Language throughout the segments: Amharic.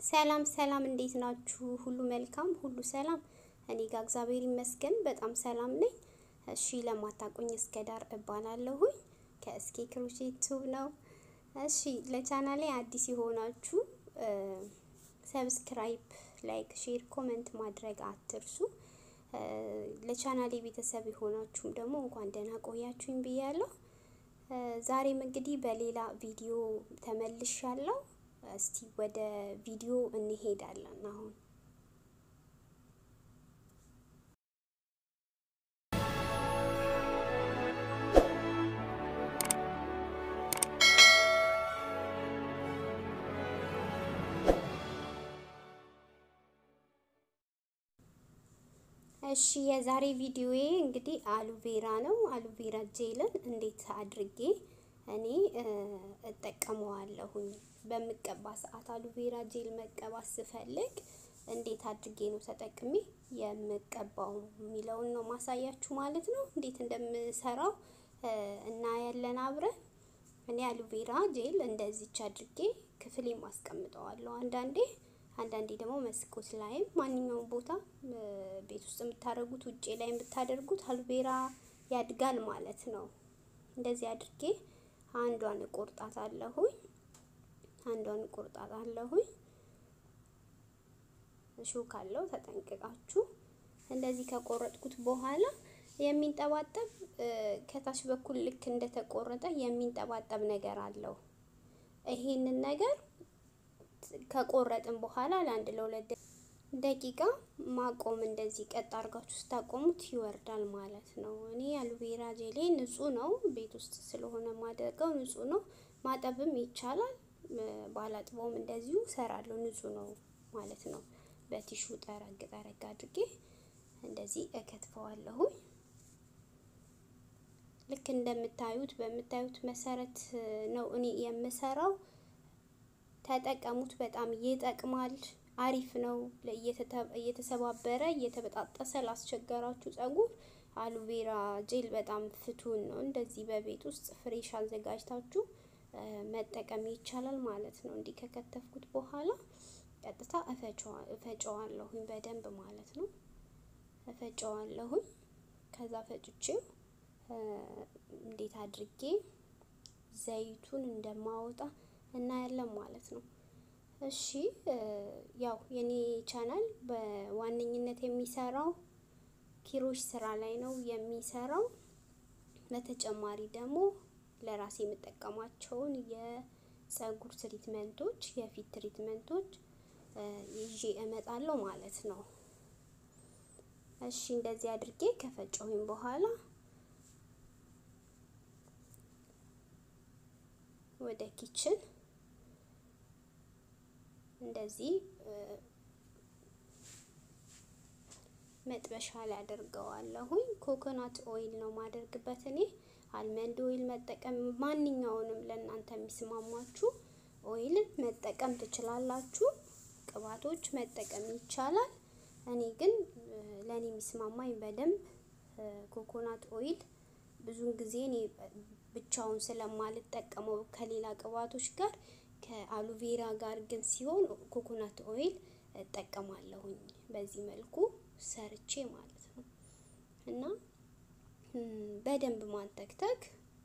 ሰላም ሰላም እንዴት ናችሁ? ሁሉ መልካም ሁሉ ሰላም። እኔ ጋር እግዚአብሔር ይመስገን በጣም ሰላም ነኝ። እሺ ለማታውቁኝ እስከዳር እባላለሁኝ ከእስኬ ክሮሼት ቱብ ነው። እሺ ለቻናሌ አዲስ የሆናችሁ ሰብስክራይብ፣ ላይክ፣ ሼር፣ ኮሜንት ማድረግ አትርሱ። ለቻናሌ ቤተሰብ የሆናችሁም ደግሞ እንኳን ደህና ቆያችሁኝ ብያለሁ። ዛሬም እንግዲህ በሌላ ቪዲዮ ተመልሻለሁ። እስቲ ወደ ቪዲዮ እንሄዳለን አሁን። እሺ የዛሬ ቪዲዮዬ እንግዲህ አሉቬራ ነው። አሉቬራ ጄልን እንዴት አድርጌ እኔ እጠቀመዋለሁኝ በመቀባ ሰዓት አሉቬራ ጄል መቀባት ስፈልግ እንዴት አድርጌ ነው ተጠቅሜ የምቀባው የሚለውን ነው ማሳያችሁ ማለት ነው። እንዴት እንደምሰራው እና ያለን አብረን እኔ አሉቬራ ጄል እንደዚች አድርጌ ክፍሌ ማስቀምጠዋለሁ። አንዳንዴ ደግሞ መስኮት ላይ ማንኛውም ቦታ ቤት ውስጥ የምታደርጉት ውጪ ላይ የምታደርጉት አሉቬራ ያድጋል ማለት ነው። እንደዚህ አድርጌ አንዷን እቆርጣታለሁኝ። እሾህ ካለው ተጠንቅቃችሁ እንደዚህ ከቆረጥኩት በኋላ የሚንጠባጠብ ከታች በኩል ልክ እንደተቆረጠ የሚንጠባጠብ ነገር አለው። ይሄንን ነገር ከቆረጥን በኋላ ለአንድ ለሁለት ደቂቃ ማቆም፣ እንደዚህ ቀጥ አድርጋችሁ ስታቆሙት ይወርዳል ማለት ነው። እኔ አሉቬራ ጄሌ ንጹህ ነው፣ ቤት ውስጥ ስለሆነ ማደርገው ንጹህ ነው። ማጠብም ይቻላል፣ ባላጥበውም እንደዚሁ ሰራለሁ። ንጹህ ነው ማለት ነው። በቲሹ ጠረግ አድርጌ እንደዚህ እከትፈዋለሁ። ልክ እንደምታዩት በምታዩት መሰረት ነው እኔ የምሰራው። ተጠቀሙት፣ በጣም ይጠቅማል፣ አሪፍ ነው። እየተሰባበረ እየተበጣጠሰ ላስቸገራችሁ ፀጉር አሉቬራ ጄል በጣም ፍቱን ነው። እንደዚህ በቤት ውስጥ ፍሬሽ አዘጋጅታችሁ መጠቀም ይቻላል ማለት ነው። እንዲህ ከከተፍኩት በኋላ ቀጥታ እፈጨዋለሁኝ በደንብ ማለት ነው። እፈጨዋለሁኝ። ከዛ ፈጭቼው እንዴት አድርጌ ዘይቱን እንደማወጣ እናያለን ማለት ነው። እሺ ያው የኔ ቻናል በዋነኝነት የሚሰራው ኪሮሽ ስራ ላይ ነው የሚሰራው። በተጨማሪ ደግሞ ለራሴ የምጠቀማቸውን የፀጉር ትሪትመንቶች፣ የፊት ትሪትመንቶች ይዤ እመጣለሁ ማለት ነው። እሺ እንደዚህ አድርጌ ከፈጨሁኝ በኋላ ወደ ኪችን እንደዚህ መጥበሻ ላይ አደርገዋለሁኝ። ኮኮናት ኦይል ነው ማደርግበት እኔ። አልመንድ ኦይል መጠቀም፣ ማንኛውንም ለእናንተ የሚስማማችሁ ኦይል መጠቀም ትችላላችሁ። ቅባቶች መጠቀም ይቻላል። እኔ ግን ለኔ የሚስማማኝ በደንብ ኮኮናት ኦይል ብዙን ጊዜ እኔ ብቻውን ስለማልጠቀመው ከሌላ ቅባቶች ጋር ከአሉቬራ ጋር ግን ሲሆን ኮኮናት ኦይል እጠቀማለሁኝ። በዚህ መልኩ ሰርቼ ማለት ነው። እና በደንብ ማንተክተክ፣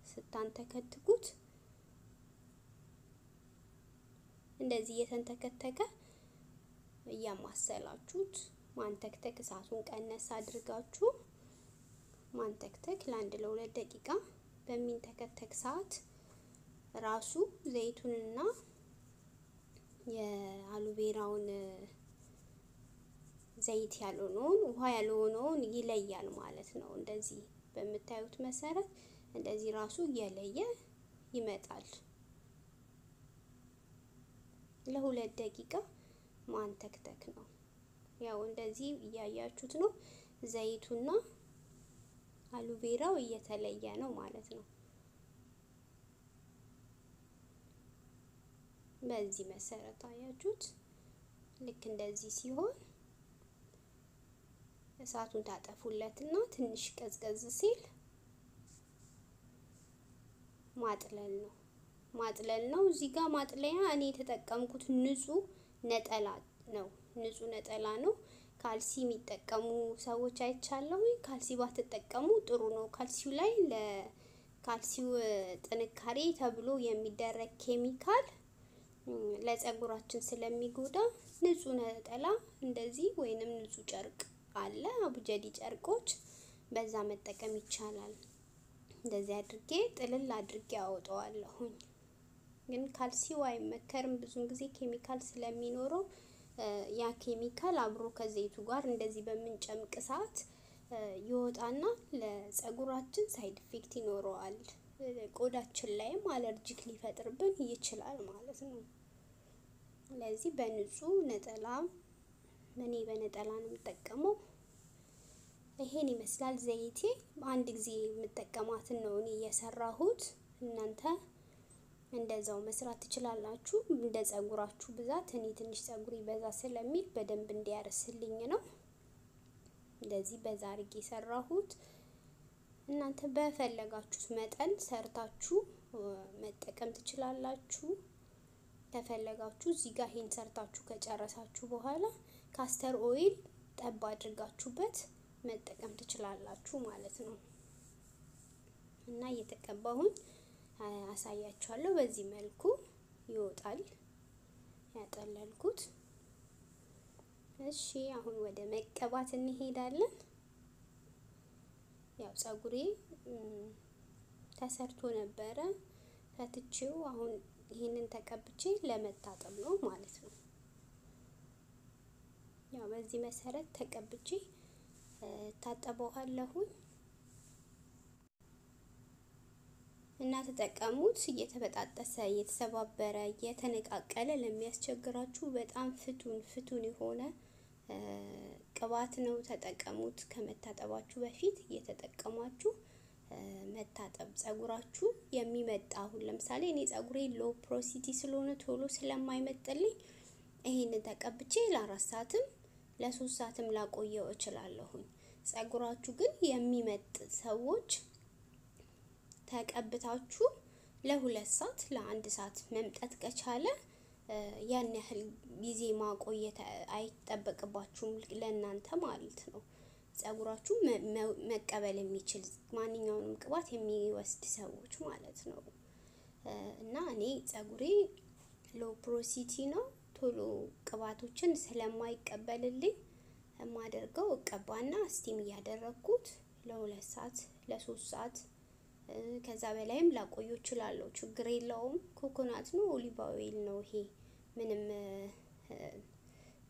ስታንተከትኩት እንደዚህ እየተንተከተከ እያማሰላችሁት ማንተክተክ፣ እሳቱን ቀነስ አድርጋችሁ ማንተክተክ ለአንድ ለሁለት ደቂቃ። በሚንተከተክ ሰዓት ራሱ ዘይቱንና የአሉቬራውን ዘይት ያልሆነውን ውሃ ያልሆነውን ይለያል ማለት ነው። እንደዚህ በምታዩት መሰረት እንደዚህ ራሱ እየለየ ይመጣል። ለሁለት ደቂቃ ማንተክተክ ነው። ያው እንደዚህ እያያችሁት ነው። ዘይቱና አሉቬራው እየተለየ ነው ማለት ነው። በዚህ መሰረት አያችሁት። ልክ እንደዚህ ሲሆን እሳቱን ታጠፉለትና ትንሽ ቀዝቀዝ ሲል ማጥለል ነው። እዚህ ጋር ማጥለያ እኔ የተጠቀምኩት ንጹህ ነጠላ ነው ንጹህ ነጠላ ነው ካልሲ የሚጠቀሙ ሰዎች አይቻለሁ ካልሲ ባትጠቀሙ ጥሩ ነው ካልሲው ላይ ለካልሲው ጥንካሬ ተብሎ የሚደረግ ኬሚካል ለፀጉራችን ስለሚጎዳ ንጹህ ነጠላ እንደዚህ ወይንም ንጹህ ጨርቅ አለ አቡጀዲ ጨርቆች በዛ መጠቀም ይቻላል እንደዚህ አድርጌ ጥልል አድርጌ አወጣዋለሁኝ ግን ካልሲው አይመከርም ብዙን ጊዜ ኬሚካል ስለሚኖረው ያ ኬሚካል አብሮ ከዘይቱ ጋር እንደዚህ በመንጨምቅ ሰዓት ይወጣና ለፀጉራችን ሳይድ ኢፌክት ይኖረዋል ቆዳችን ላይም አለርጂክ ሊፈጥርብን ይችላል ማለት ነው ስለዚህ በንጹህ ነጠላ እኔ በነጠላ ነው የምጠቀመው ይሄን ይመስላል ዘይቴ አንድ ጊዜ የምጠቀማትን ነው እኔ የሰራሁት እናንተ እንደዛው መስራት ትችላላችሁ እንደ ፀጉራችሁ ብዛት እኔ ትንሽ ፀጉሪ በዛ ስለሚል በደንብ እንዲያርስልኝ ነው እንደዚህ በዛ አድርጌ ሰራሁት እናንተ በፈለጋችሁት መጠን ሰርታችሁ መጠቀም ትችላላችሁ ተፈለጋችሁ እዚህ ጋር ይሄን ሰርታችሁ ከጨረሳችሁ በኋላ ካስተር ኦይል ጠብ አድርጋችሁበት መጠቀም ትችላላችሁ ማለት ነው እና እየተቀባሁኝ አሳያችኋለሁ በዚህ መልኩ ይወጣል ያጠለልኩት እሺ አሁን ወደ መቀባት እንሄዳለን ያው ፀጉሬ ተሰርቶ ነበረ ፈትቼው አሁን ይሄንን ተቀብቼ ለመታጠብ ነው ማለት ነው ያው በዚህ መሰረት ተቀብቼ ታጠበዋለሁኝ እና ተጠቀሙት እየተበጣጠሰ እየተሰባበረ እየተነቃቀለ ለሚያስቸግራችሁ በጣም ፍቱን የሆነ ቅባት ነው ተጠቀሙት ከመታጠባችሁ በፊት እየተጠቀማችሁ መታጠብ ፀጉራችሁ የሚመጣው ለምሳሌ እኔ ፀጉሬ ሎ ፖሮሲቲ ስለሆነ ቶሎ ስለማይመጥልኝ ይሄንን ተቀብቼ ለ4 ሰዓትም ለ3 ሰዓትም ላቆየው እችላለሁኝ ፀጉራችሁ ግን የሚመጥ ሰዎች ተቀብታችሁ ለ2 ሰዓት ለ1 ሰዓት መምጠት ከቻለ ያን ያህል ጊዜ ማቆየት አይተበቅባችሁም ለእናንተ ማለት ነው ፀጉራችሁ መቀበል የሚችል ማንኛውንም ቅባት የሚወስድ ሰዎች ማለት ነው እና እኔ ፀጉሬ ሎ ፖሮሲቲ ነው ቶሎ ቅባቶችን ስለማይቀበልልኝ ማደርገው እቀባና ስቲም ያደረኩት ለ2 ሰዓት ለ3 ሰዓት ከዛ በላይም ላቆዩ ይችላል ችግር የለውም ኮኮናት ነው ኦሊቭ ኦይል ነው ይሄ ምንም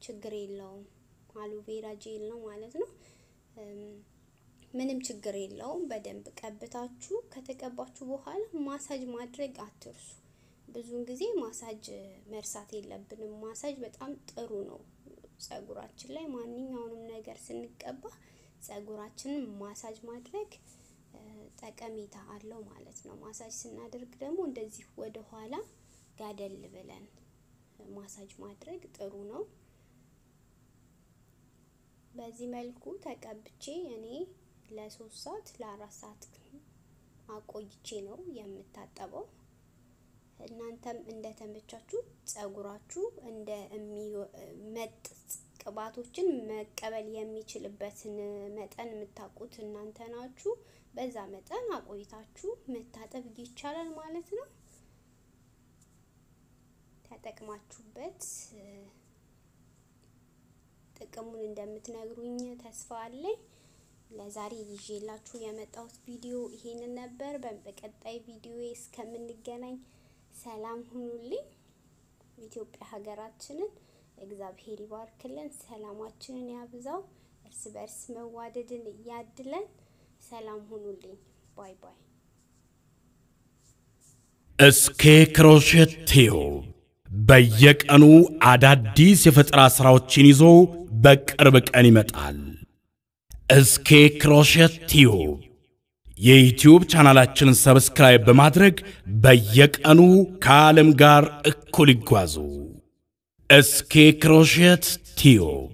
ችግር የለውም አሎቬራ ጄል ነው ማለት ነው ምንም ችግር የለውም በደንብ ቀብታችሁ ከተቀባችሁ በኋላ ማሳጅ ማድረግ አትርሱ ብዙን ጊዜ ማሳጅ መርሳት የለብንም ማሳጅ በጣም ጥሩ ነው ፀጉራችን ላይ ማንኛውንም ነገር ስንቀባ ፀጉራችንን ማሳጅ ማድረግ ጠቀሜታ አለው ማለት ነው ማሳጅ ስናደርግ ደግሞ እንደዚህ ወደ ኋላ ጋደል ብለን ማሳጅ ማድረግ ጥሩ ነው በዚህ መልኩ ተቀብቼ እኔ ለ3 ሰዓት ለ4 ሰዓት አቆይቼ ነው የምታጠበው እናንተም እንደተመቻችሁ ፀጉራችሁ እንደሚመጥ ቅባቶችን መቀበል የሚችልበትን መጠን የምታውቁት እናንተ ናችሁ በዛ መጠን አቆይታችሁ መታጠብ ይቻላል ማለት ነው ተጠቅማችሁበት ጥቅሙን እንደምትነግሩኝ ተስፋ አለኝ ለዛሬ ይዤላችሁ የመጣሁት ቪዲዮ ይሄንን ነበር በቀጣይ ቪዲዮ እስከምንገናኝ ሰላም ሁኑልኝ ኢትዮጵያ ሀገራችንን እግዚአብሔር ይባርክልን ሰላማችንን ያብዛው እርስ በርስ መዋደድን ያድለን ሰላም ሁኑልኝ ባይ ባይ እስኬ ክሮሼት ቲዩብ በየቀኑ አዳዲስ የፈጠራ ስራዎችን ይዞ በቅርብ ቀን ይመጣል እስኬ ክሮሼት ቲዩብ የዩቲዩብ ቻናላችንን ሰብስክራይብ በማድረግ በየቀኑ ከዓለም ጋር እኩል ይጓዙ እስኬ ክሮሼት ቲዩብ